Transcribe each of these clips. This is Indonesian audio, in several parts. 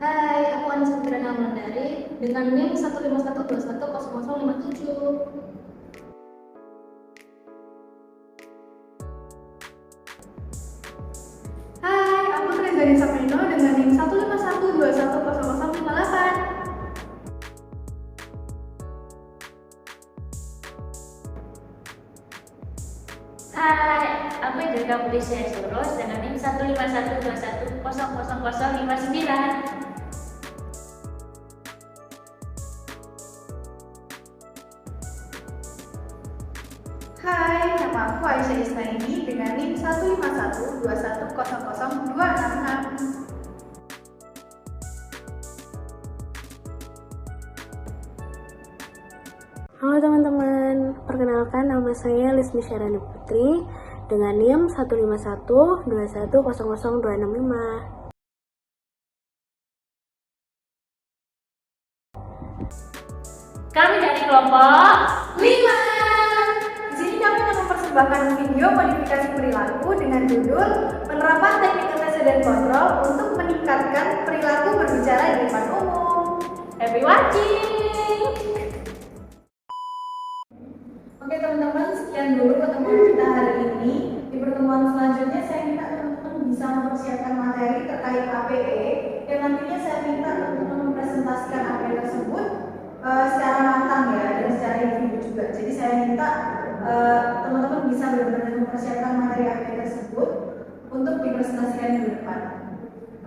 Hai, aku Anissa Fitriana Wulandari dengan NIM 151210057. Hai, aku Trizani Saprino dengan NIM 151210058. Hai, aku Indrika Putri Suros dengan NIM 15121000059. Hai, nama aku Aisyah Isnaini dengan NIM 15121000266. Halo teman-teman, perkenalkan nama saya Lismi Syarani Putri dengan NIM 15121000265. Kami dari kelompok 5. Di sini kami akan mempersembahkan video modifikasi perilaku dengan judul Penerapan Teknik Deteksi dan Kontrol untuk Meningkatkan Perilaku Berbicara di Depan Umum. Happy watching! Oke teman-teman, sekian dulu pertemuan kita hari ini. Di pertemuan selanjutnya saya minta teman-teman bisa mempersiapkan materi terkait APE dan nantinya saya minta teman-teman mempresentasikan APE tersebut secara matang ya dan secara individu juga. Jadi saya minta teman-teman bisa benar-benar mempersiapkan materi APE tersebut untuk dipresentasikan di depan.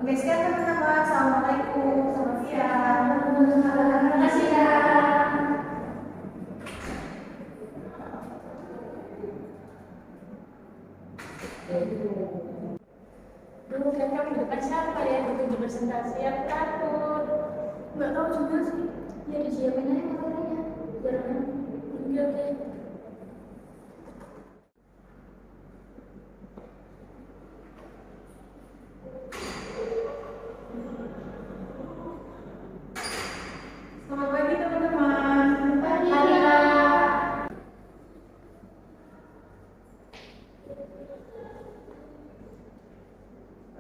Oke, sekian teman-teman. Assalamualaikum. Selamat siang. Terima kasih ya. Dulu kan kamu depan siapa ya untuk presentasi yang takut? Nggak tahu juga sih. Ya disiapin aja materinya. Biar kan. Oke. Selamat pagi teman-teman. Pagi, Kak.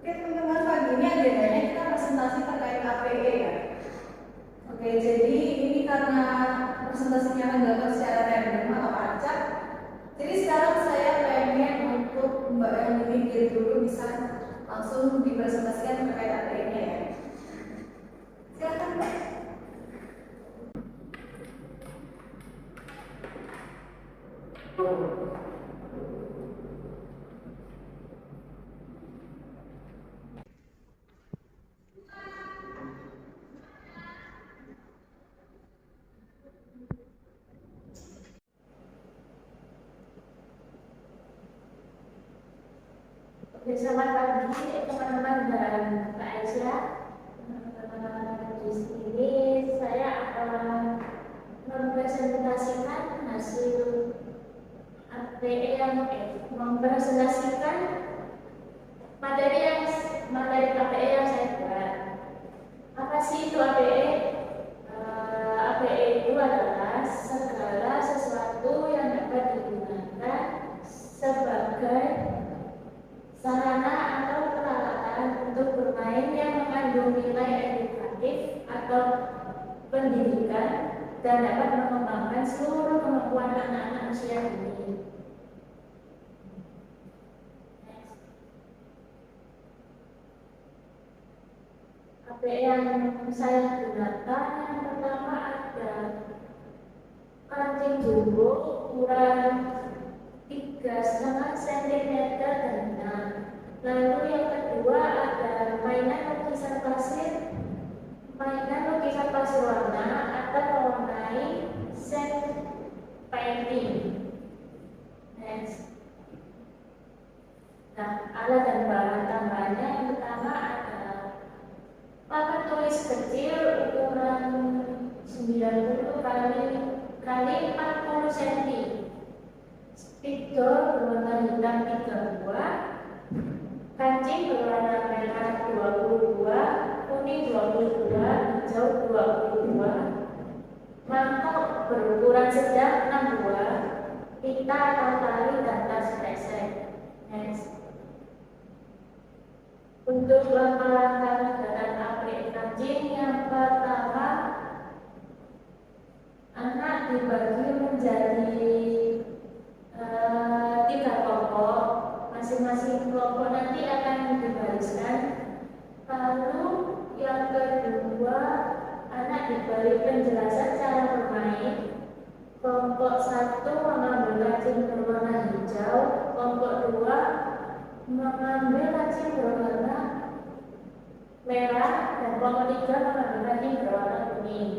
Oke teman-teman, pagi ini agendanya kita presentasi terkait APE ya. Oke, jadi ini karena presentasinya akan dilakukan secara random atau acak. Jadi sekarang saya pengen untuk Mbak yang mikir dulu bisa langsung dipresentasikan terkait APE-nya ya. Silakan Mbak. Selamat pagi teman-teman dan Mbak Aisyah. Teman-teman di sini saya akan mempresentasikan hasil APE mempresentasikan materi APE yang saya buat. Apa sih itu APE? APE itu adalah segala sesuatu yang dapat digunakan sebagai sarana atau peralatan untuk bermain yang mengandung nilai edukatif atau pendidikan dan dapat mengembangkan seluruh kemampuan anak-anak usia dini. APE yang saya gunakan yang pertama ada kancing jumbo ukuran 3,5 cm dan lalu yang kedua ada mainan lukisan pasir warna atau mewarnai sand painting. Next. Nah, alat dan bahan tambahannya yang pertama ada papan tulis kecil ukuran 90 kali 40 cm. Spidol berwarna hitam 3 buah, kancing berwarna merah 20 buah, kuning 20 buah, hijau 20 buah, mangkok berukuran sedang 6 buah, pita atau tali dan tas kresek. Next. Untuk langkah-langkah kegiatan APE kancing. Yang pertama, anak dibagi menjadi 3 kelompok. Masing-masing kelompok nanti akan dibariskan. Lalu yang kedua, anak diberi penjelasan cara bermain. Kelompok 1 mengambil kancing berwarna hijau, kelompok 2 mengambil kancing berwarna merah, dan kelompok 3 mengambil kancing berwarna kuning.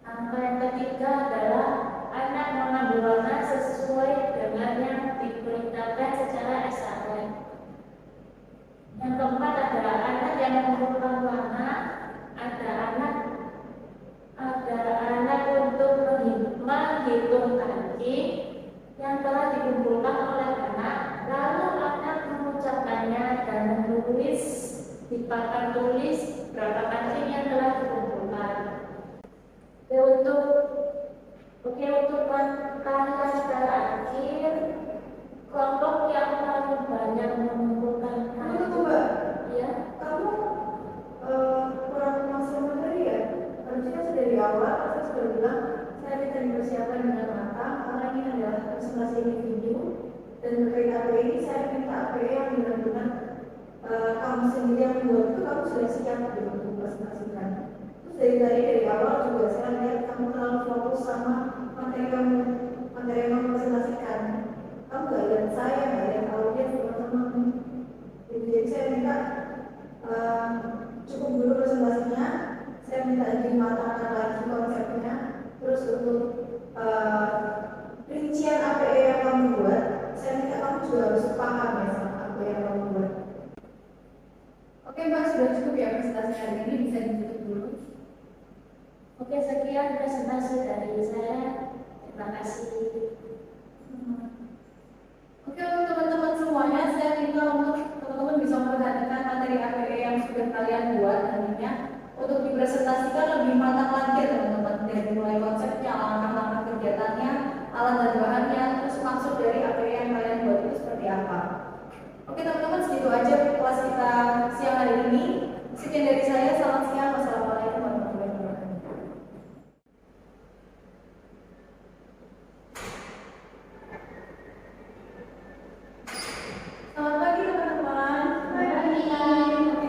Angka yang ketiga adalah anak mengambil warna sesuai dengan yang diperintahkan secara estafet. Yang keempat adalah anak yang mengumpulkan warna. Ada anak untuk menghitung kancing yang telah dikumpulkan oleh anak, lalu anak mengucapkannya dan menulis di papan tulis berapa kancing yang telah dikumpulkan. Untuk langkah yang terakhir, kelompok yang paling banyak mengumpulkan kancing. Ya. Kamu kurang masuk materi ya? Harusnya dari awal saya sudah bilang saya minta dipersiapkan dengan matang karena ini adalah presentasi individu dan terkait APE ini saya minta APE yang benar-benar kamu sendiri yang membuat itu kamu sudah siap untuk mempresentasikan. Terus dari awal juga saya lihat kamu terlalu fokus sama materi yang kamu presentasikan. Kamu nggak lihat saya, nggak lihat audiens teman-teman. Jadi saya minta cukup dulu presentasinya. Saya minta dimatangkan lagi konsepnya. Terus untuk rincian APE yang kamu buat, saya minta kamu juga harus paham ya sama APE yang kamu buat. Oke Mbak, sudah cukup ya presentasi hari ini, bisa ditutup dulu. Oke, sekian presentasi dari saya. Terima kasih. Oke, untuk teman-teman semuanya, saya minta untuk teman-teman bisa memperhatikan materi APE yang sudah kalian buat nantinya untuk dipresentasikan lebih matang lagi ya teman-teman, dari mulai konsepnya, langkah-langkah kegiatannya, alat dan bahannya, terus maksud dari APE yang kalian buat itu seperti apa. Oke teman-teman, segitu aja kelas kita siang hari ini. Sekian dari saya, selamat siang, wassalamualaikum warahmatullahi wabarakatuh. Selamat pagi teman-teman.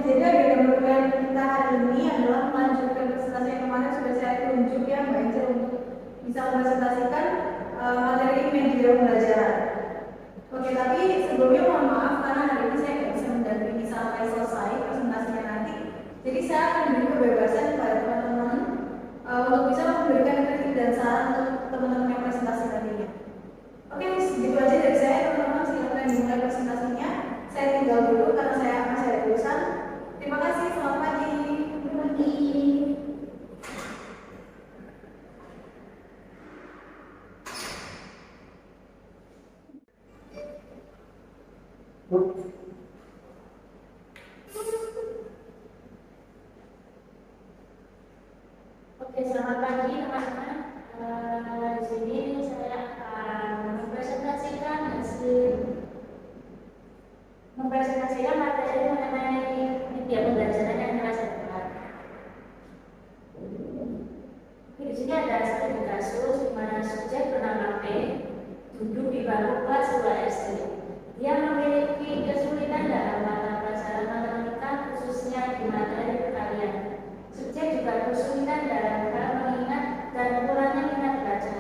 Jadi agenda program kita hari ini adalah melanjutkan presentasi yang kemarin sudah saya tunjuk ya Mbak Angel untuk bisa mempresentasikan materi media pembelajaran. Oke, tapi sebelumnya mohon maaf karena hari ini saya tidak bisa mendampingi sampai selesai presentasinya nanti. Jadi saya akan memberi kebebasan kepada teman-teman untuk bisa memberikan kritik dan saran untuk teman-teman yang presentasi nantinya. Oke, segitu aja dari saya teman-teman, silakan dimulai presentasinya. Saya tinggal dulu karena saya masih ada urusan. Terima kasih, selamat pagi. Selamat pagi. Oke, selamat pagi teman-teman. Di sini saya akan mempresentasikan materi mengenai media pembelajaran yang telah saya buat. Di sini ada studi kasus di mana subjek bernama P duduk di bangku kelas 2 SD. Dia memiliki kesulitan dalam mata pelajaran matematika, khususnya di materi perkalian. Subjek juga kesulitan dalam hal mengingat dan kurangnya minat baca.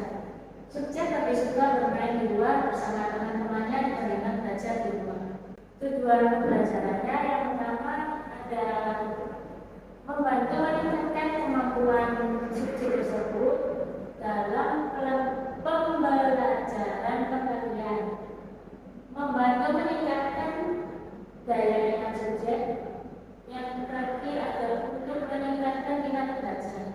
Subjek lebih suka bermain di luar bersama teman-temannya dibandingkan belajar di rumah. Tujuan pembelajarannya yang pertama adalah membantu meningkatkan kemampuan subjek tersebut dalam pembelajaran perkalian, membantu meningkatkan daya ingat subjek. Yang terakhir adalah untuk meningkatkan minat baca.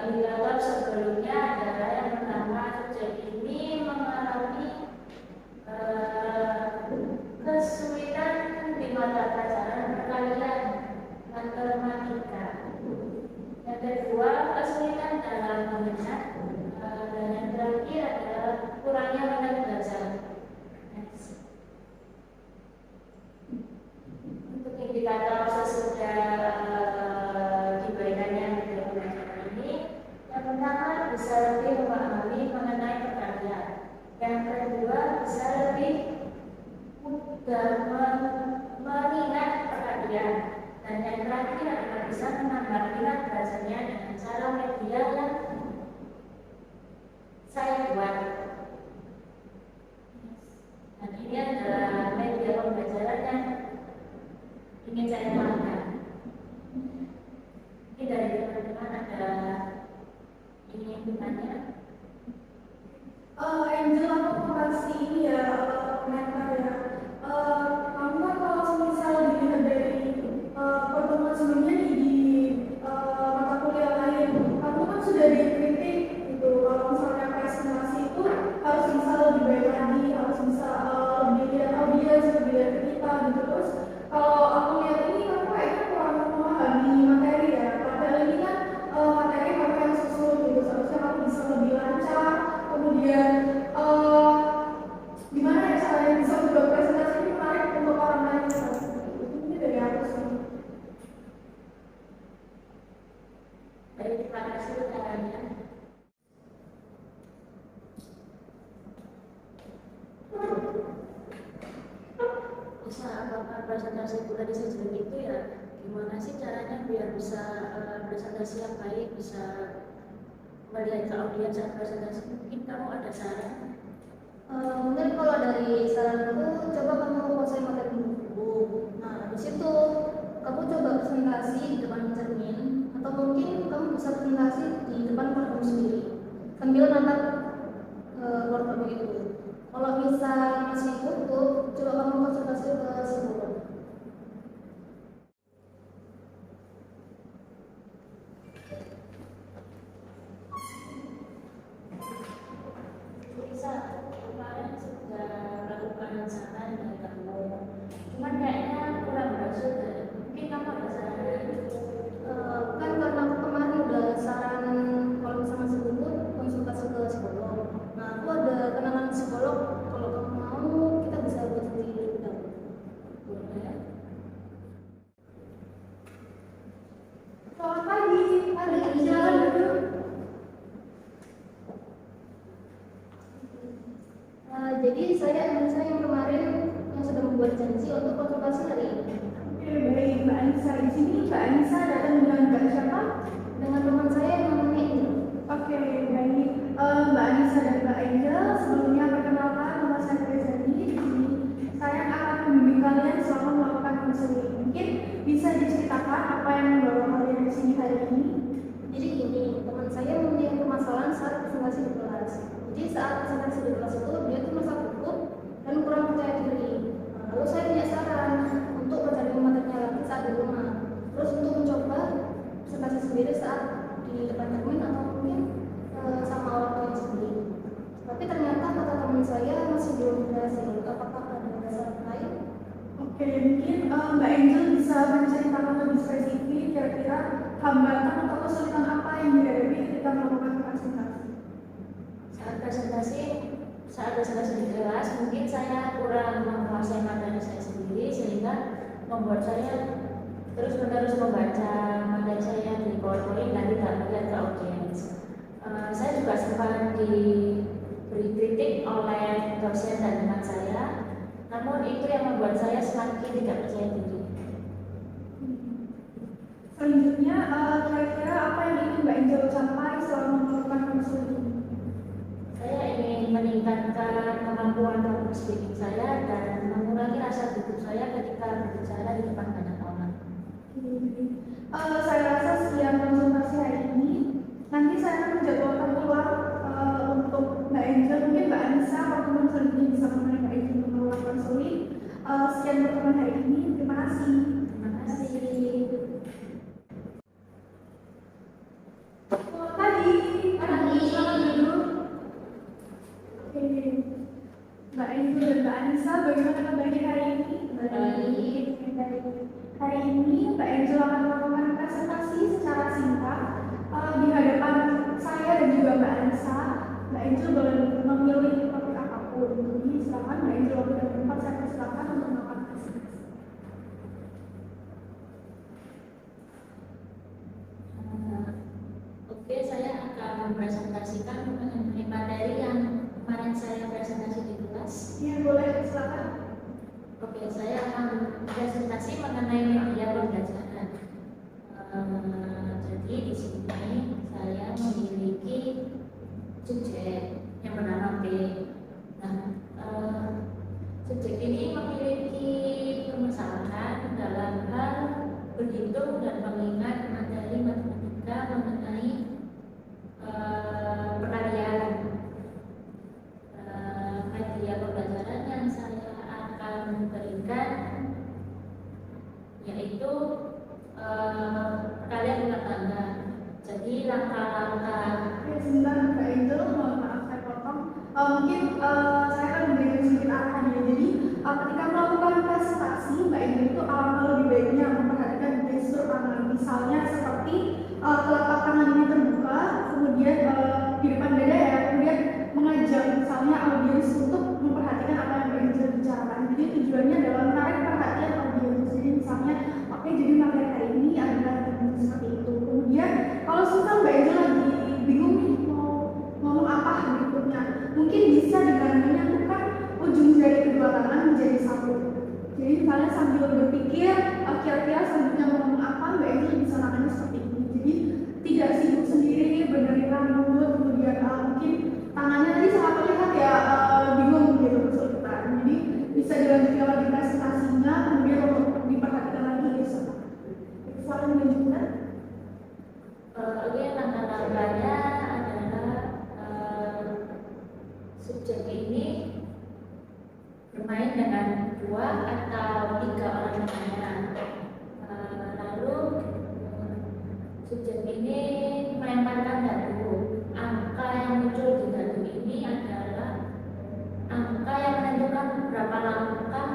Indikator sebelumnya adalah yang pertama, subjek ini mengalami kesulitan di mata pelajaran perkalian matematika. Yang kedua, kesulitan dalam mengingat, dan yang terakhir adalah kurangnya minat baca. kedua bisa lebih mudah mengingat perhatian, dan yang terakhir adalah bisa menambah minat bacanya dengan cara media yang saya buat. Dan ini adalah media pembelajaran yang ingin saya terangkan. Ini dari teman-teman ada ingin bertanya? Angel, aku mau kasih ini ya, komentar ya. Kamu kan kalau misal dilihat dari pertemuan sebelumnya di mata kuliah lain, kamu kan sudah dikritik gitu. Kalau misalnya presentasi itu harus bisa lebih baik lagi, harus bisa lebih lihat audiens, lebih lihat ke kita gitu. Terus kalau aku lihat ini kamu kayaknya kurang memahami materi ya. Padahal ini kan materi kamu yang susun gitu. Seharusnya kamu bisa lebih lancar. Kemudian gimana ya caranya bisa membuat presentasi ini menarik untuk orang lain? Ini dari aku sih. Baik, terima kasih caranya. Usaha apakah presentasi itu tadi saya bilang itu ya, gimana sih caranya biar bisa presentasi yang baik, bisa melihat ke audiens saat presentasi? Mungkin kamu ada saran? Mungkin kalau dari saranku, coba kamu kuasai materi dulu. Nah, di situ kamu coba presentasi di depan cermin, atau mungkin kamu bisa presentasi di depan kamu sendiri sambil natap keluarga itu. Kalau bisa masih cukup, coba kamu konsultasi ke psikolog. Bisa, kemarin sudah melakukan saran dari kamu, cuman kayaknya kurang berhasil deh. Mungkin kamu ada saran? Kan karena aku kemarin udah saran kalau misalnya sebelum konsultasi ke psikolog. Nah, aku ada kenalan psikolog. Kalau kamu mau, kita bisa buat sendiri lebih dahulu. Boleh. Selamat pagi. Hari ini Silakan duduk. Jadi saya yang kemarin yang sudah membuat janji untuk konsultasi hari ini Oke, baik Mbak Anissa. Di sini Mbak Anissa datang dengan Mbak siapa? dengan teman saya yang namanya Indra. Oke, baik. Mbak Anissa dan Mbak Angel, sebelumnya perkenalkan nama saya Prezani. Di sini saya akan membimbing kalian selama melakukan konseling. Mungkin bisa diceritakan apa yang membawa kalian ke sini hari ini? Jadi gini, teman saya mempunyai permasalahan saat presentasi di kelas. Jadi saat presentasi di kelas itu dia tuh merasa gugup dan kurang percaya diri. Nah, lalu saya punya saran untuk mencari materinya lagi saat di rumah. Terus untuk mencoba presentasi sendiri saat di depan cermin atau mungkin sama orang tua sendiri. Tapi ternyata kata teman saya masih belum berhasil. Apakah ada dasar lain? Oke, mungkin Mbak Angel bisa menceritakan lebih spesifik kira-kira hambatan atau kesulitan apa yang dihadapi ketika melakukan presentasi. Saat presentasi di kelas, mungkin saya kurang menguasai materi saya sendiri, sehingga membuat saya terus-menerus membaca materi saya di PowerPoint dan tidak melihat ke audiens. Saya juga sempat diberi kritik oleh dosen dan teman saya, namun itu yang membuat saya semakin tidak percaya diri. Selanjutnya, kira-kira apa yang ingin Mbak Angel capai selama melakukan konseling? Saya ingin meningkatkan kemampuan public speaking saya dan mengurangi rasa gugup saya ketika berbicara di depan banyak orang. Saya rasa sekian konsultasi hari ini. Nanti saya akan menjadwalkan ulang untuk Mbak Angel. Mungkin Mbak Anissa pertemuan selanjutnya bisa menemani Mbak Angel untuk melakukan konseling. Sekian pertemuan hari ini. Terima kasih. Terima kasih. Selamat pagi. Selamat duduk. Oke. Mbak Angel dan Mbak Anissa, bagaimana kabarnya hari ini? Baik. Hari ini Mbak Angel akan melakukan presentasi secara singkat di hadapan saya dan juga Mbak Anissa. Mbak Angel boleh memilih topik apapun. Jadi silakan Mbak Angel waktu dan tempat saya persilakan untuk melakukan presentasi. Oke, saya akan mempresentasikan mengenai materi yang kemarin saya presentasi di boleh silakan. Oke, saya akan presentasi mengenai media pembelajaran. Jadi di sini saya memiliki subjek yang bernama P. Nah, subjek ini memiliki permasalahan dalam hal berhitung dan mengingat materi matematika mengenai perkalian. Media pembelajaran yang saya akan berikan yaitu perkalian rumah tangga. Jadi langkah-langkah. Oke, sebentar Mbak Angel, mohon maaf saya potong. Mungkin saya akan memberikan sedikit arahan ya. Jadi ketika melakukan presentasi, Mbak Angel itu alangkah lebih baiknya memperhatikan gestur tangan. Misalnya seperti telapak tangan ini terbuka, kemudian di depan dada ya, kemudian mengajak misalnya audiens untuk memperhatikan apa yang Mbak Angel bicarakan. Jadi tujuannya adalah menarik perhatian audiens. Jadi misalnya, oke, jadi materi hari ini adalah seperti itu. Kemudian kalau misal Mbak Angel lagi bingung nih mau ngomong apa berikutnya, mungkin bisa dengan menyatukan ujung jari kedua tangan menjadi satu. Jadi misalnya sambil berpikir kira-kira selanjutnya mau ngomong apa, Mbak Angel bisa nakalnya seperti ini. Jadi tidak sibuk sendiri benerin rambut, kemudian mungkin tangannya tadi sangat terlihat ya bingung gitu kesulitan. Jadi bisa dilanjutkan lagi presentasinya, kemudian untuk diperhatikan lagi besok. Silakan dilanjutkan. Oke, langkah-langkahnya adalah subjek ini bermain dengan 2 atau 3 orang lainnya. Lalu subjek ini melemparkan dadu. Angka yang muncul di dadu ini adalah angka yang menentukan berapa langkah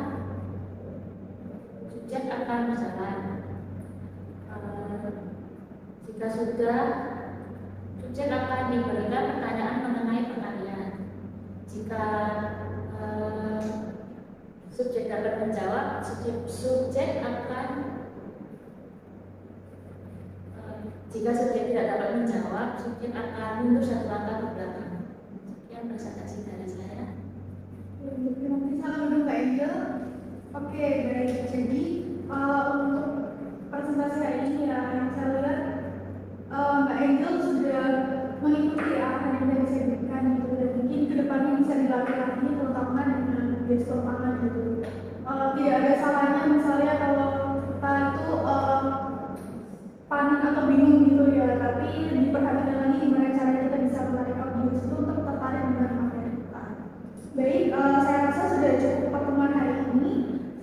subjek akan berjalan. Jika sudah, subjek akan diberikan pertanyaan mengenai perkalian. Jika subjek dapat menjawab, subjek akan jika subjek tidak dapat menjawab, subjek akan mundur 1 langkah ke belakang. Sekian presentasi dari saya. Terima kasih sangat Mbak Angel. Oke, baik. Jadi untuk presentasi hari ini ya, yang saya lihat Mbak Angel sudah mengikuti arahan yang tadi saya berikan gitu, dan mungkin kedepannya bisa dilatih lagi terutama dengan gestur tangan gitu. Tidak ada salahnya misalnya kalau kita itu panik atau bingung gitu ya, tapi diperhatikan lagi gimana cara kita bisa menarik audiens itu untuk tertarik dengan materi kita. Baik, saya rasa sudah cukup pertemuan hari ini.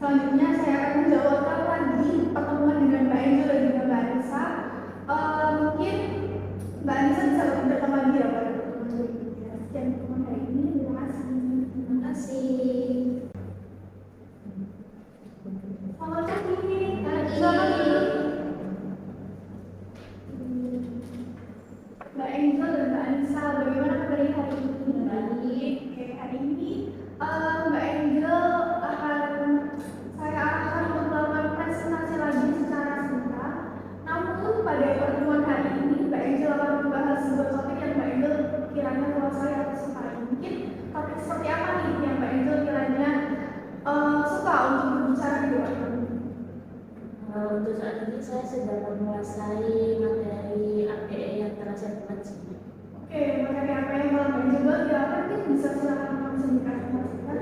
Selanjutnya saya akan menjawabkan lagi pertemuan dengan Mbak Angel dan juga Mbak Anissa. Mungkin Mbak Anissa bisa bertemu lagi ya pada pertemuan berikutnya. Sekian pertemuan hari ini. Terima kasih. Terima kasih. Selamat pagi. Mbak Angel dan Mbak Anissa, bagaimana kabarnya hari ini? Baik. Oke, hari ini Mbak Angel akan saya arahkan untuk melakukan presentasi lagi secara singkat. Namun pada pertemuan hari ini Mbak Angel akan membahas sebuah topik yang Mbak Angel kiranya menguasai atau suka. Mungkin topik seperti apa nih yang Mbak Angel kiranya suka untuk berbicara di depan kami? Untuk saat ini saya sedang menguasai materi APE yang telah saya buat sini. Oke, materi apa yang Mbak Angel buat ya? Mungkin bisa silakan kamu singkat informasikan.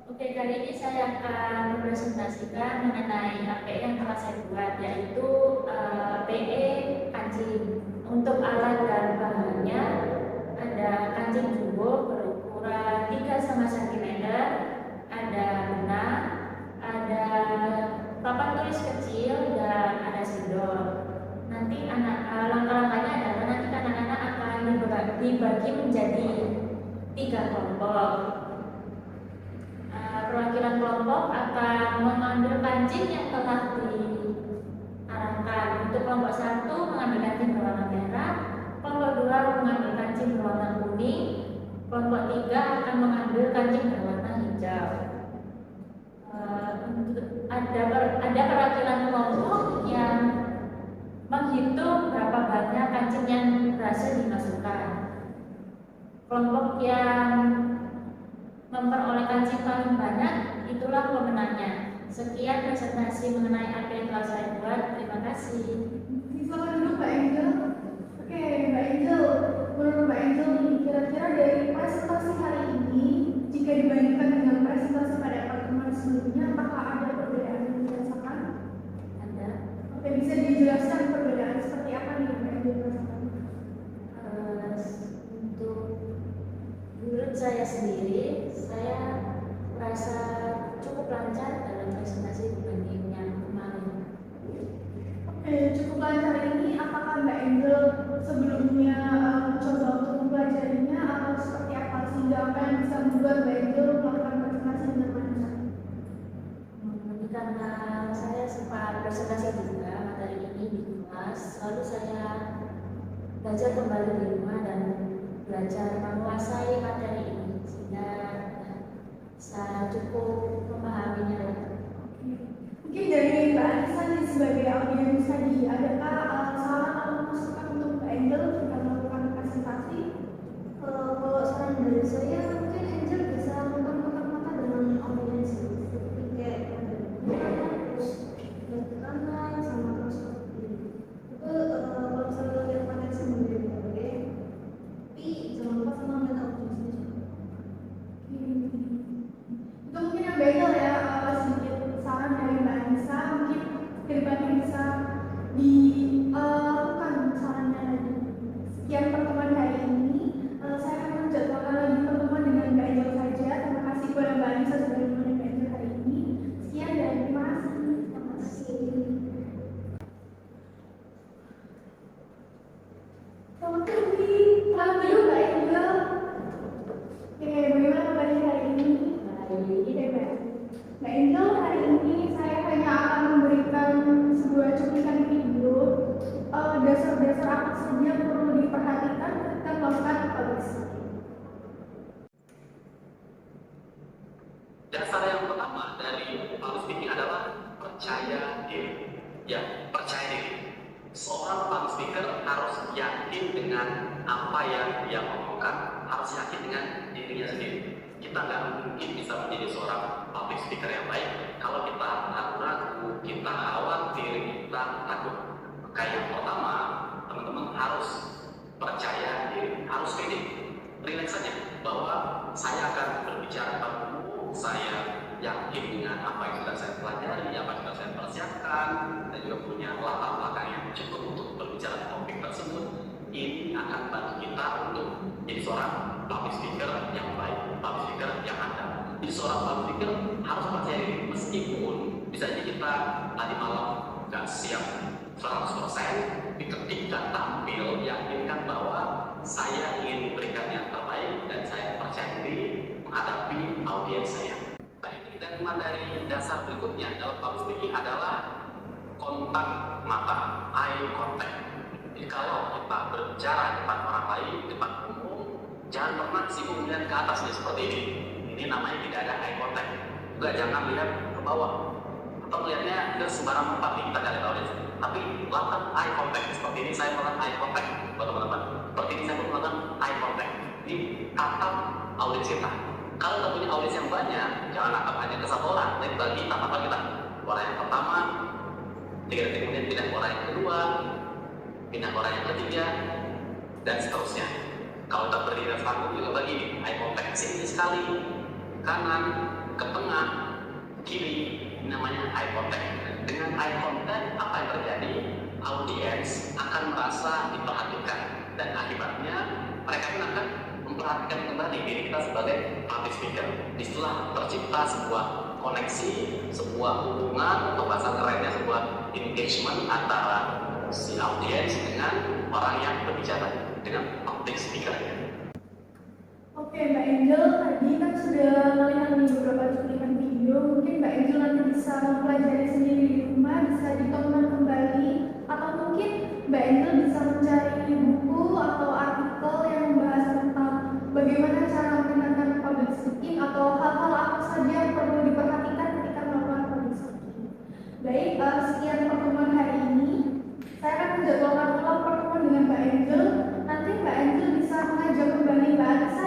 Oke, kali ini saya akan mempresentasikan mengenai APE yang telah saya buat, yaitu PE kancing. Untuk alat dan bahannya ada kancing jumbo berukuran 3,5 cm, ada benang, ada papan tulis kecil, dan ada sendok. Nanti langkah-langkahnya adalah nanti anak-anak akan dibagi menjadi 3 kelompok. Perwakilan kelompok akan mengambil kancing yang telah diarahkan. Untuk kelompok 1 mengambil kancing berwarna merah, kelompok 2 mengambil kancing berwarna kuning, kelompok 3 akan mengambil kancing berwarna hijau. Ada perwakilan kelompok yang menghitung berapa banyak kancing yang berhasil dimasukkan. Kelompok yang memperoleh kancing paling banyak itulah pemenangnya. Sekian presentasi mengenai apa yang telah saya buat. Terima kasih. Silakan dulu Mbak Angel. Oke, Mbak Angel. Menurut Mbak Angel nih, kira-kira dari presentasi hari ini, jika dibandingkan dengan presentasi pada pertemuan sebelumnya, apakah ada perbedaan yang dirasakan? Ada. Oke, bisa dijelaskan perbedaan seperti apa nih Mbak Angel rasakan? Untuk menurut saya sendiri, saya merasa cukup lancar dalam presentasi dibanding yang kemarin. Oke, cukup lancar ini. Apakah Mbak Angel sebelumnya coba untuk mempelajarinya atau seperti apa sehingga apa yang bisa membuat Mbak Angel melakukan presentasi dengan lancar? Ini karena saya sempat presentasi juga materi ini di kelas, lalu saya belajar kembali di rumah dan belajar menguasai materi ini sehingga saya cukup memahaminya. Mungkin dari Mbak Anissa nih sebagai audiens tadi, adakah saran atau masukan untuk Mbak Angel jika melakukan presentasi? Kalau saran dari saya, mungkin Angel bisa muter-muter mata dengan audiens seperti kayak terus ke kanan sama terus ke kiri. Itu kalau misalnya lihat materi sendiri boleh, tapi jangan lupa sama melihat audiensnya juga. Itu mungkin yang beda ya, sedikit saran dari Mbak Anissa, mungkin kedepannya bisa dilakukan sarannya tadi. Sekian pertemuan hari ini, saya akan menjadwalkan lagi pertemuan dengan Mbak Angel saja. Terima kasih kepada Mbak Anissa sudah menemani Mbak Angel hari ini. Sekian dan terima kasih. Terima kasih. Selamat pagi, selamat dulu Mbak Angel. Oke, bagaimana kabarnya hari ini? Oke, Mbak Angel, hari ini saya hanya akan memberikan sebuah cuplikan video dasar-dasar apa saja yang perlu diperhatikan ketika melakukan public speaking. Dasar yang pertama dari public speaking adalah percaya diri. Ya, percaya diri. Seorang public speaker harus yakin dengan apa yang dia omongkan, harus yakin dengan dirinya sendiri. Kita nggak mungkin bisa menjadi seorang public speaker yang baik kalau kita ragu-ragu, kita khawatir, kita takut. Maka yang pertama, teman-teman harus percaya diri, harus pede, relax saja bahwa saya akan berbicara depan umum, saya yakin dengan apa yang sudah saya pelajari, apa yang sudah saya persiapkan, dan juga punya latar belakang yang cukup untuk berbicara topik tersebut. Ini akan bantu kita untuk jadi seorang public speaker yang baik, public speaker yang handal. Jadi seorang public speaker harus percaya diri, meskipun bisa aja kita tadi malam nggak siap 100%, tapi ketika tampil yakinkan bahwa saya ingin memberikan yang terbaik dan saya percaya diri menghadapi audiens saya. Baik, dan dari dasar berikutnya dalam public speaking adalah kontak mata, eye contact. Jadi kalau kita berbicara di depan orang lain, di depan umum, jangan pernah sibuk melihat ke atas seperti ini. Ini namanya tidak ada eye contact. Juga jangan lihat ke bawah atau melihatnya ke sembarang tempat kita tidak tahu deh. Tapi lakukan eye contact seperti ini. Saya melakukan eye contact buat teman-teman. Seperti ini saya melakukan eye contact. Ini tatap audiens kita. Kalau kita punya audiens yang banyak, jangan tatap hanya ke satu orang, tapi bagi tatapan kita. Orang yang pertama, 3 detik kemudian pindah ke orang yang kedua, pindah ke orang yang ketiga, dan seterusnya. Kalau kita berdiri di panggung juga begini, eye contact sini sekali, kanan, ke tengah, kiri, ini namanya eye contact. Dengan eye contact, apa yang terjadi? Audiens akan merasa diperhatikan, dan akibatnya mereka pun akan memperhatikan kembali diri kita sebagai public speaker. Disitulah tercipta sebuah koneksi, sebuah hubungan, atau bahasa kerennya sebuah engagement antara si audiens dengan orang yang berbicara, dengan public speaker. Oke, Mbak Angel tadi kan sudah melihat nih beberapa cuplikan video. Mungkin Mbak Angel nanti bisa mempelajari sendiri di rumah, bisa ditonton kembali, atau mungkin Mbak Angel bisa mencari buku atau artikel yang membahas tentang bagaimana cara mendengarkan public speaking atau hal-hal apa saja yang perlu diperhatikan ketika melakukan public speaking. Baik, sekian pertemuan hari ini. Saya akan menjadwalkan ulang pertemuan dengan Mbak Angel. Nanti Mbak Angel bisa mengajak kembali Mbak Anissa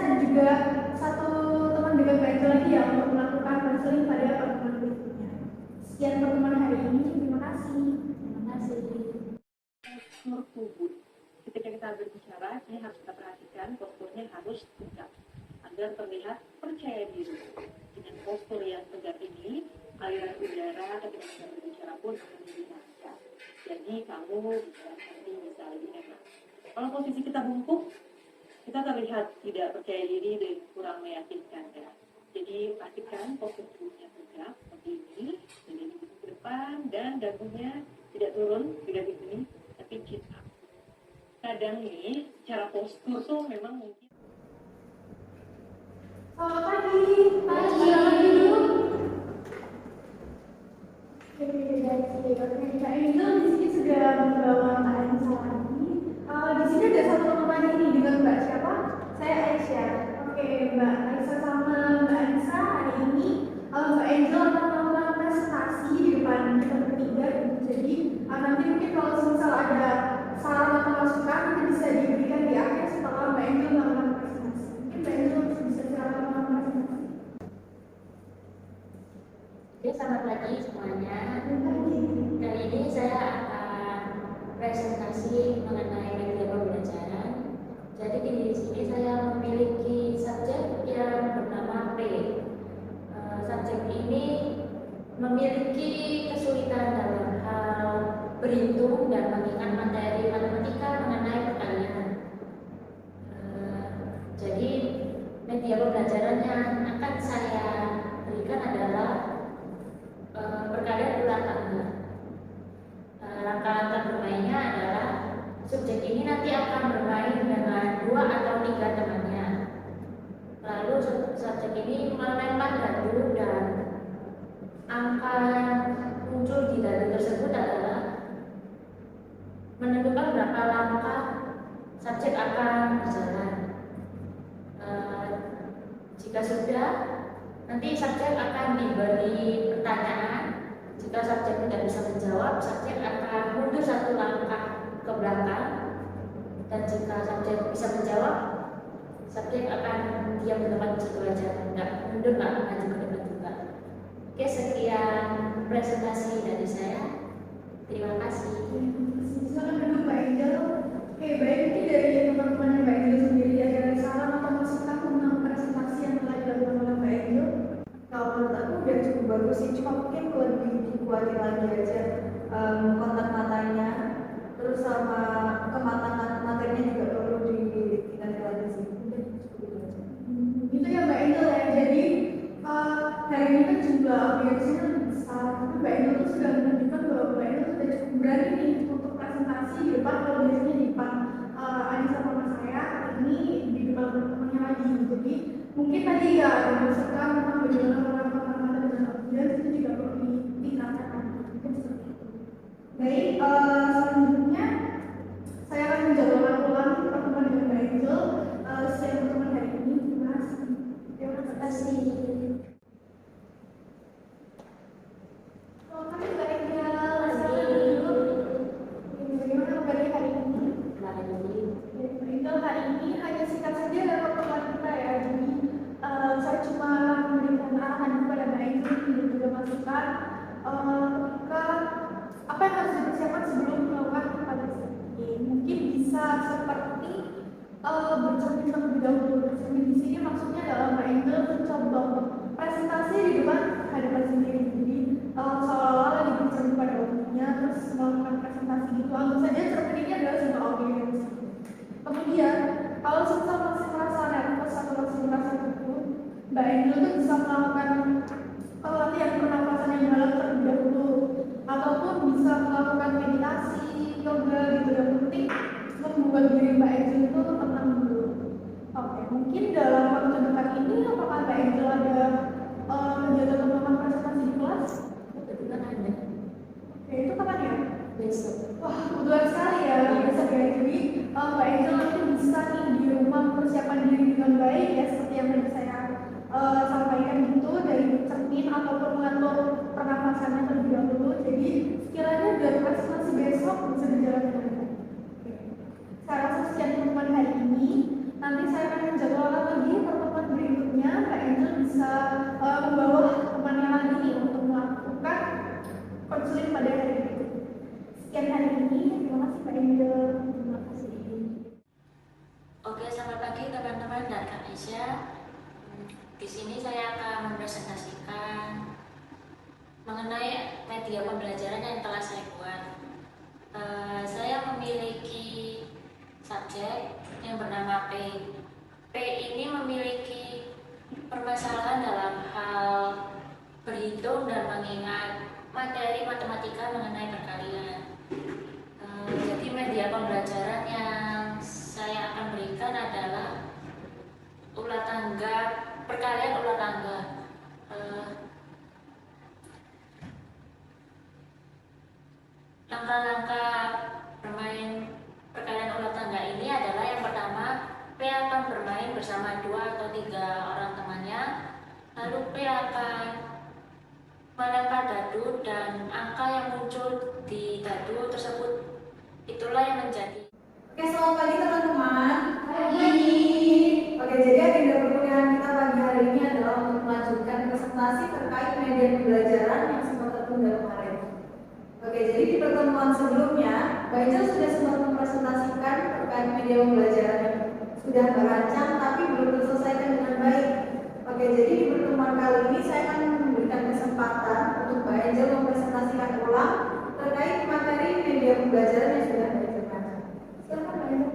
Angel lagi ya untuk melakukan konseling pada pertemuan berikutnya. Sekian pertemuan hari ini, terima kasih. Terima kasih. Postur tubuh. Ketika kita berbicara, ini harus kita perhatikan posturnya harus tegak agar terlihat percaya diri. Dengan postur yang tegak ini, aliran udara ketika kita berbicara pun akan lebih lancar. Jadi kamu bisa lebih enak. Kalau posisi kita bungkuk, kita terlihat tidak percaya diri dan kurang meyakinkan ya. Jadi pastikan postur tubuhnya tegak seperti ini, jadi ke depan dan dagunya tidak turun, tidak begini, tapi chin up. Kadang nih, cara postur tuh memang mungkin. Selamat pagi. Silakan duduk. Kak Angel di sini sudah membawa Mbak Anissa lagi. Di sini ada satu teman ini dengan Mbak siapa? Saya Aisyah. Oke, Mbak Aisyah sama Mbak Anissa hari ini Mbak Angel akan melakukan presentasi di depan kita bertiga. Jadi nanti mungkin kalau misal ada saran atau masukan nanti bisa diberikan di akhir setelah Mbak Angel melakukan presentasi. Mungkin Mbak Angel bisa silakan melakukan presentasi. Oke, selamat pagi semuanya. Kali ini saya akan presentasi mengenai media pembelajaran. Jadi di sini saya memiliki subjek yang bernama P. Subjek ini memiliki kesulitan dalam hal berhitung dan mengingat materi matematika mengenai perkalian. Jadi media pembelajaran yang akan saya berikan adalah perkalian ulang tangga. Langkah-langkah bermainnya adalah subjek ini nanti akan bermain dengan 2 atau 3 temannya. Lalu subjek ini melempar dadu dan angka yang muncul di dadu tersebut adalah menentukan berapa langkah subjek akan berjalan. Jika sudah, nanti subjek akan diberi pertanyaan. Jika subjek tidak bisa menjawab, subjek akan mundur 1 langkah ke belakang. Dan jika subjek bisa menjawab, subjek akan diam di tempat situ aja, nggak mundur, nggak maju ke depan juga. Oke, sekian presentasi dari saya. Terima kasih. Silakan duduk Mbak Angel. Oke, baik, mungkin dari teman-teman Mbak Angel sendiri ada saran atau masukan tentang presentasi yang telah dilakukan oleh Mbak Angel? Kalau menurut aku udah cukup bagus sih, cuma mungkin lebih dikuatin lagi aja kontak matanya, terus sama kematangan materinya juga perlu ditingkatin lagi sih. Udah cukup itu aja. Itu ya Mbak Angel ya. Jadi hari ini kan jumlah audiensnya lebih besar, tapi Mbak Angel tuh sudah menunjukkan bahwa Mbak Angel sudah cukup berani nih untuk presentasi di depan, kalau biasanya di depan Anissa sama saya, hari ini di depan teman-temannya lagi. Jadi mungkin tadi ya berdasarkan tentang bagaimana pengamatan dengan audiens itu juga perlu ditingkatkan. Mungkin seperti itu. Baik, selanjutnya saya akan menjadwalkan ulang pertemuan dengan Mbak Angel siang pertemuan hari ini. Terima kasih. Terima kasih. Selamat pagi Mbak Angel. Silakan duduk. Bagaimana kabarnya hari ini? Mbak Angel, hari ini hanya singkat saja dalam pertemuan kita ya. Jadi saya cuma memberikan arahan kepada Mbak Angel dan juga masukan ketika apa yang harus dipersiapkan sebelum melakukan presentasi. Mungkin bisa seperti bercermin terlebih dahulu. Bercermin di sini maksudnya adalah Mbak Angel mencoba untuk presentasi di depan hadapan sendiri. Jadi seolah-olah lagi bercermin pada waktunya terus melakukan presentasi gitu. Anggap saja cermin ini adalah sebuah audiens. Kemudian kalau semisal masih merasa nervous atau masih merasa takut, Mbak Angel itu bisa melakukan latihan pernapasan yang dalam terlebih dahulu, ataupun bisa melakukan meditasi, yoga gitu. Yang penting membuat diri Mbak Angel itu tenang dulu. Oke, mungkin dalam waktu dekat ini apakah Mbak Angel ada kegiatan atau melakukan presentasi di kelas? Kebetulan ada. Oke, itu kapan ya? Besok. Wah, kebetulan sekali ya, besok ya. Jadi Mbak Angel nanti bisa nih di rumah mempersiapkan diri dengan baik ya, seperti yang tadi saya sampaikan gitu, dari cermin ataupun mengatur pernafasannya terlebih dahulu. Jadi sekiranya biar presentasi besok bisa berjalan dengan baik. Saya rasa sekian pertemuan hari ini. Nanti saya akan menjadwalkan lagi pertemuan berikutnya. Mbak Angel bisa konseling pada hari itu. Sekian hari ini, terima kasih Mbak Angel. Terima kasih. Oke, selamat pagi teman-teman dan Kak Aisyah. Di sini saya akan mempresentasikan mengenai media pembelajaran yang telah saya buat. Saya memiliki subjek yang bernama P. P ini memiliki permasalahan dalam hal berhitung dan mengingat materi matematika mengenai perkalian. Jadi media pembelajaran yang saya akan berikan adalah ulat tangga, perkalian ulat tangga. Langkah-langkah bermain perkalian ulat tangga ini adalah yang pertama, P akan bermain bersama 2 atau 3 orang temannya. Lalu P akan melempar dadu dan angka yang muncul di dadu tersebut itulah yang menjadi. Oke, selamat pagi teman-teman. Oke, jadi agenda perkuliahan kita pagi hari ini adalah untuk melanjutkan presentasi terkait media pembelajaran yang sempat tertunda kemarin. Oke, jadi di pertemuan sebelumnya, Mbak Angel sudah sempat mempresentasikan terkait media pembelajaran yang sudah terancang tapi belum terselesaikan dengan baik. Oke, jadi di pertemuan kali ini saya akan memberikan kesempatan untuk Mbak Angel mempresentasikan ulang terkait materi media pembelajaran yang sudah diajarkan. Silakan Mbak Angel.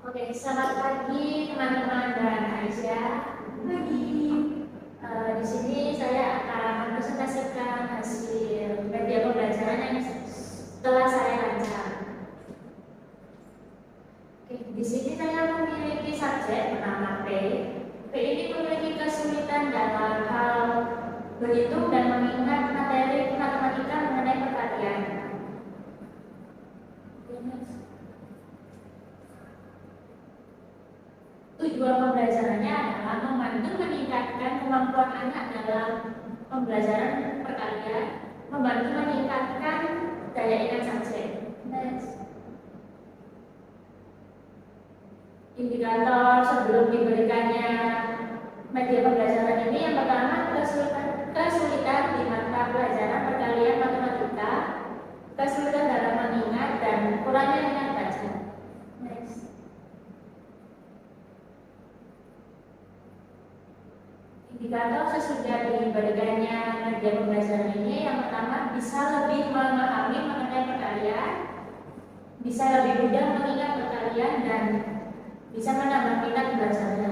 Oke, selamat pagi teman-teman dan Aisyah. Pagi. Di sini saya akan mempresentasikan hasil media pembelajaran yang telah saya rancang. Oke, di sini saya memiliki subjek bernama P. P ini memiliki kesulitan dalam hal berhitung dan mengingat materi matematika mengenai perkalian. Tujuan pembelajarannya adalah membantu meningkatkan kemampuan anak dalam pembelajaran perkalian, membantu meningkatkan daya ingat subjek. Indikator sebelum diberikannya media pembelajaran ini yang pertama kesulitan di mata pelajaran perkalian matematika, kesulitan dalam mengingat dan kurangnya minat baca. Indikator sesudah diberikannya media pembelajaran ini yang pertama bisa lebih memahami mengenai perkalian, bisa lebih mudah mengingat perkalian dan bisa menambah minat bacanya.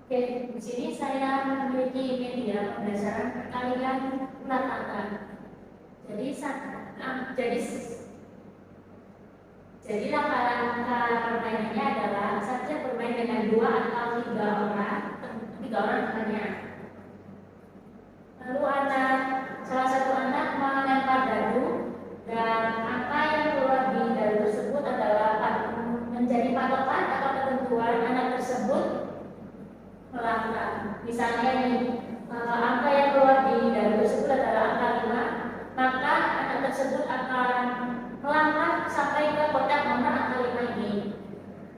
Oke, di sini saya memiliki media pembelajaran perkalian ulat tangga. Jadi langkah-langkah permainannya adalah saja bermain dengan 2 atau 3 orang temannya. Lalu salah satu anak melempar dadu dan angka yang keluar di dadu tersebut adalah menjadi patokan atau ketentuan anak tersebut melangkah. Misalnya angka yang keluar di dadu tersebut adalah angka 5, maka anak tersebut akan melangkah sampai ke kotak nomor angka 5 ini.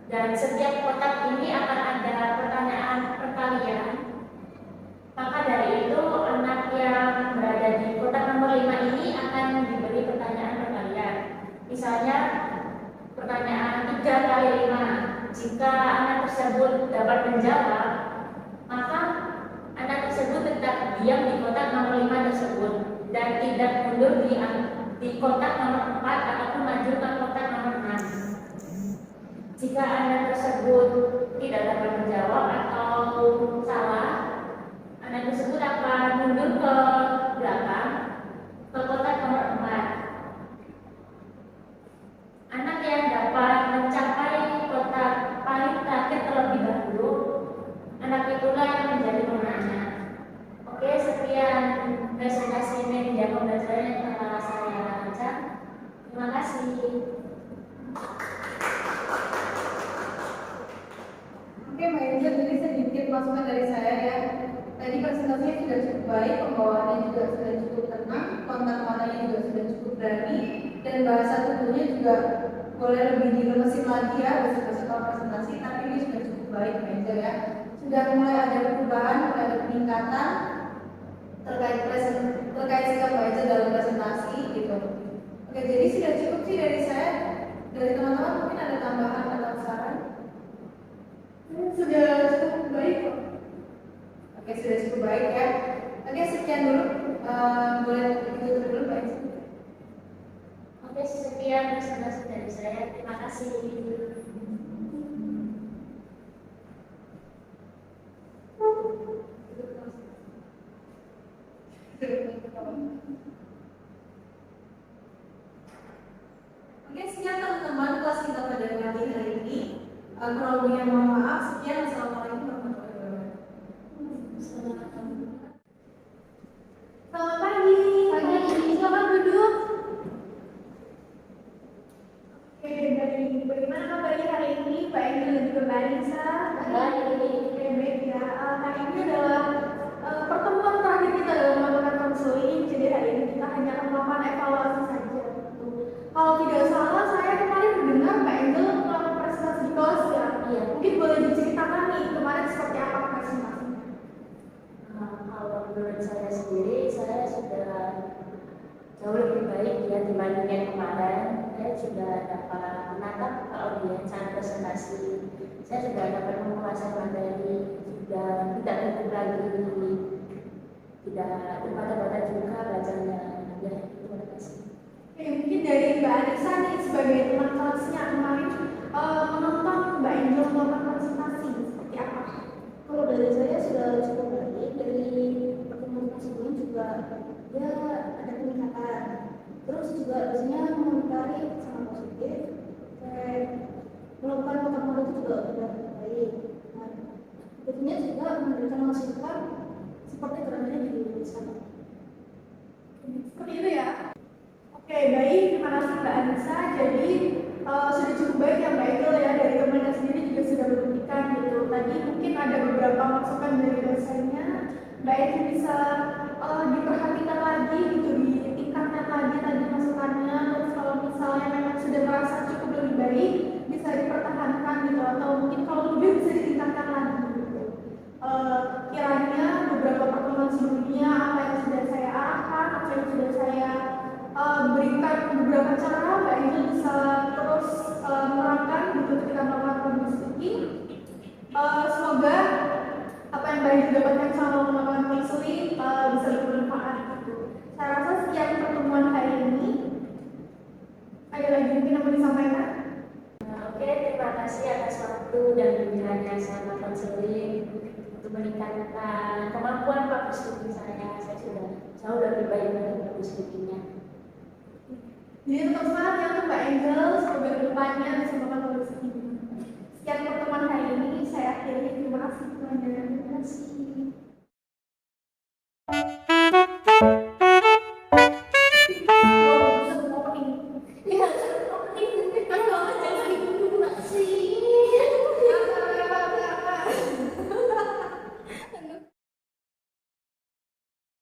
Dan setiap kotak ini akan ada pertanyaan perkalian. Maka dari itu anak yang berada di kotak nomor 5 ini akan diberi pertanyaan perkalian. Misalnya pertanyaan 3 kali 5. Jika anak tersebut dapat menjawab, maka anak tersebut tetap diam di kotak nomor 5 tersebut dan tidak mundur di kotak nomor 4 ataupun maju ke kotak nomor 6. Jika anak tersebut tidak dapat menjawab atau salah, anak tersebut akan mundur ke belakang ke kotak nomor 4. Anak yang dapat mencapai kotak paling terakhir terlebih dahulu, anak itulah yang menjadi pemenangnya. Oke, sekian presentasi media pembelajaran yang telah saya rancang. Terima kasih. Oke, Mbak masukan dari saya ya. Tadi presentasinya sudah cukup baik, pembawaannya juga sudah cukup tenang, kontak matanya juga sudah cukup berani, dan bahasa tubuhnya juga boleh lebih dilemesin lagi ya setelah presentasi, tapi ini sudah cukup baik Angel ya. Sudah mulai ada perubahan, mulai ada peningkatan terkait sikap Mbak Angel dalam presentasi gitu. Oke, jadi sudah cukup sih dari saya. Dari teman-teman mungkin ada tambahan atau saran? Sudah cukup baik kok. Oke, sudah cukup baik ya. Oke, sekian dulu. Boleh ditutup dulu Mbak Angel. Oke, sekian presentasi dari saya. Terima kasih. Oke, sekian teman-teman kelas kita pada pagi hari ini. Kurang lebihnya mohon maaf. Sekian, assalamualaikum warahmatullahi wabarakatuh. Selamat pagi. Selamat duduk. Oke, dari bagaimana kabarnya hari ini, Pak Angel dan juga Mbak Anissa? Oke, baik ya. Hari ini adalah pertemuan terakhir kita dalam melakukan konseling. Jadi hari ini kita hanya akan melakukan evaluasi saja. Kalau tidak salah, saya kemarin mendengar Pak Angel melakukan presentasi di kelas ya. Iya. Mungkin boleh diceritakan nih kemarin seperti apa presentasinya? Kalau menurut saya sendiri, saya sudah jauh lebih baik ya dibandingkan kemarin. Saya sudah dapat menatap audiens saat presentasi. Saya sudah dapat menguasai materi, sudah tidak tertutup lagi, tidak terbata-bata juga belajarnya. Ya, terima kasih. Oke, mungkin dari Mbak Anissa nih sebagai teman kelasnya kemarin menonton Mbak Angel melakukan presentasi seperti apa? Kalau dari saya sudah cukup baik, dari pertemuan sebelumnya juga ya ada peningkatan. Terus juga biasanya mengomentari sangat positif, melakukan pertemuan itu juga sudah baik. Nah, tentunya juga memberikan masukan seperti kerjanya di sana. Seperti itu ya. Oke, baik. Terima kasih Mbak Anissa. Jadi sudah cukup baik ya Mbak Angel ya, dari temannya sendiri juga sudah memberikan gitu. Tadi mungkin ada beberapa masukan dari dosennya. Mbak Angel bisa diperhatikan lagi gitu, ditingkatkan lagi tadi masukannya. Terus kalau misalnya memang sudah merasa cukup lebih baik, bisa dipertahankan gitu, atau mungkin kalau lebih bisa ditingkatkan lagi gitu. Kiranya beberapa pertemuan sebelumnya apa yang sudah saya arahkan, apa yang sudah saya berikan beberapa cara, Mbak Angel bisa terus menerapkan gitu ketika melakukan public speaking. Semoga apa yang Mbak Angel dapatkan selama melakukan konseling bisa bermanfaat gitu. Saya rasa sekian pertemuan hari ini. Ada lagi mungkin yang mau disampaikan? Oke, terima kasih atas waktu dan bimbingannya sama konseling untuk meningkatkan kemampuan public speaking saya. Saya sudah jauh lebih baik dari public speakingnya. Jadi tetap semangat ya untuk Mbak Angel, semoga kedepannya bisa melakukan public speaking. Sekian pertemuan hari ini, saya akhiri. Terima kasih. Terima kasih.